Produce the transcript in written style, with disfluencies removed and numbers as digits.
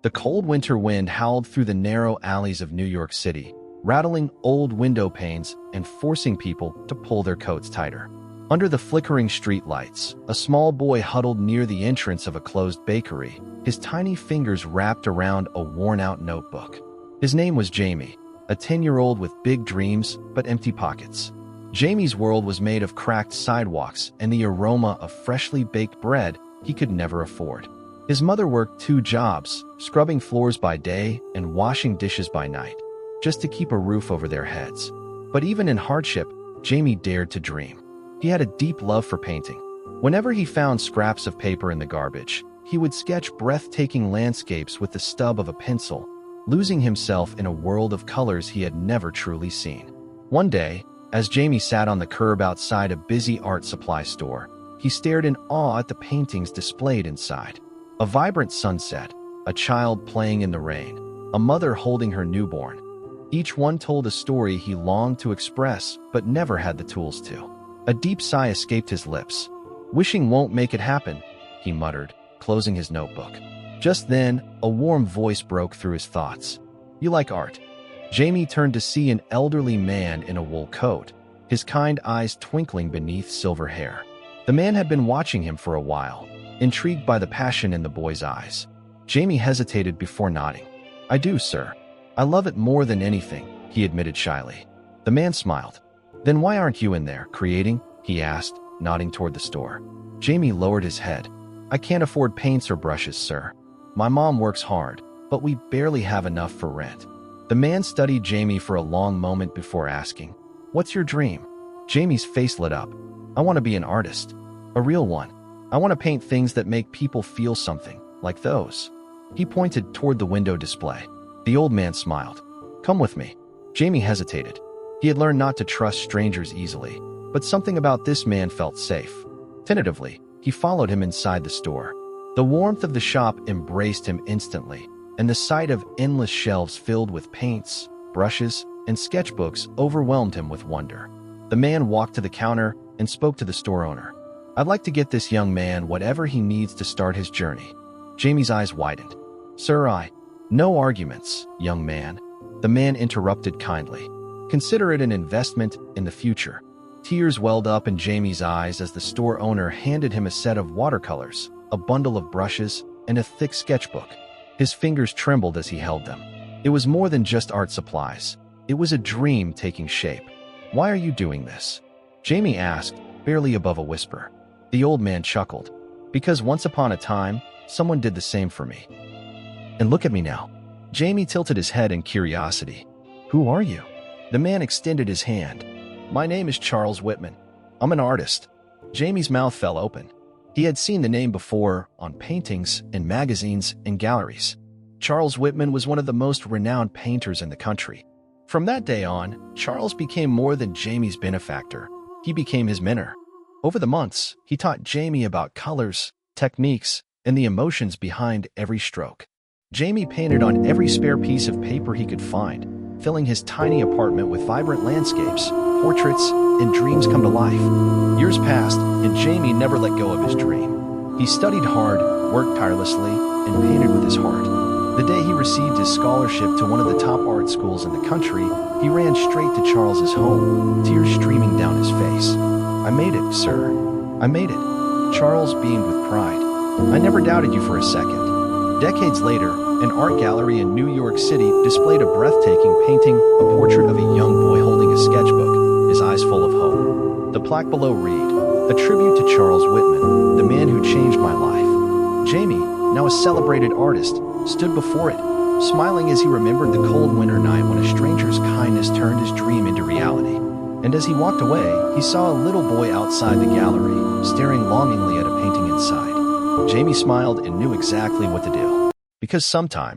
The cold winter wind howled through the narrow alleys of New York City, rattling old window panes and forcing people to pull their coats tighter. Under the flickering street lights, a small boy huddled near the entrance of a closed bakery, his tiny fingers wrapped around a worn-out notebook. His name was Jamie, a 10-year-old with big dreams but empty pockets. Jamie's world was made of cracked sidewalks and the aroma of freshly baked bread he could never afford. His mother worked 2 jobs, scrubbing floors by day and washing dishes by night, just to keep a roof over their heads. But even in hardship, Jamie dared to dream. He had a deep love for painting. Whenever he found scraps of paper in the garbage, he would sketch breathtaking landscapes with the stub of a pencil, losing himself in a world of colors he had never truly seen. One day, as Jamie sat on the curb outside a busy art supply store, he stared in awe at the paintings displayed inside. A vibrant sunset, a child playing in the rain, a mother holding her newborn. Each one told a story he longed to express but never had the tools to. A deep sigh escaped his lips. "Wishing won't make it happen," he muttered, closing his notebook. Just then, a warm voice broke through his thoughts. "You like art?" Jamie turned to see an elderly man in a wool coat, his kind eyes twinkling beneath silver hair. The man had been watching him for a while, intrigued by the passion in the boy's eyes. Jamie hesitated before nodding. "I do, sir. I love it more than anything," he admitted shyly. The man smiled. "Then why aren't you in there, creating?" he asked, nodding toward the store. Jamie lowered his head. "I can't afford paints or brushes, sir. My mom works hard, but we barely have enough for rent." The man studied Jamie for a long moment before asking, "What's your dream?" Jamie's face lit up. "I want to be an artist. A real one. I want to paint things that make people feel something, like those." He pointed toward the window display. The old man smiled. "Come with me." Jamie hesitated. He had learned not to trust strangers easily, but something about this man felt safe. Tentatively, he followed him inside the store. The warmth of the shop embraced him instantly, and the sight of endless shelves filled with paints, brushes, and sketchbooks overwhelmed him with wonder. The man walked to the counter and spoke to the store owner. "I'd like to get this young man whatever he needs to start his journey." Jamie's eyes widened. "Sir, No arguments, young man," the man interrupted kindly. "Consider it an investment in the future." Tears welled up in Jamie's eyes as the store owner handed him a set of watercolors, a bundle of brushes, and a thick sketchbook. His fingers trembled as he held them. It was more than just art supplies. It was a dream taking shape. "Why are you doing this?" Jamie asked, barely above a whisper. The old man chuckled. "Because once upon a time, someone did the same for me. And look at me now." Jamie tilted his head in curiosity. "Who are you?" The man extended his hand. "My name is Charles Whitman. I'm an artist." Jamie's mouth fell open. He had seen the name before on paintings, in magazines, and galleries. Charles Whitman was one of the most renowned painters in the country. From that day on, Charles became more than Jamie's benefactor. He became his mentor. Over the months, he taught Jamie about colors, techniques, and the emotions behind every stroke. Jamie painted on every spare piece of paper he could find, filling his tiny apartment with vibrant landscapes, portraits, and dreams come to life. Years passed, and Jamie never let go of his dream. He studied hard, worked tirelessly, and painted with his heart. The day he received his scholarship to one of the top art schools in the country, he ran straight to Charles's home, tears streaming down his face. "I made it, sir. I made it." Charles beamed with pride. "I never doubted you for a second." Decades later, an art gallery in New York City displayed a breathtaking painting, a portrait of a young boy holding a sketchbook, his eyes full of hope. The plaque below read, "A tribute to Charles Whitman, the man who changed my life." Jamie, now a celebrated artist, stood before it, smiling as he remembered the cold winter night when a stranger's kindness turned his dream into reality. And as he walked away, he saw a little boy outside the gallery, staring longingly at a painting inside. Jamie smiled and knew exactly what to do. Because sometimes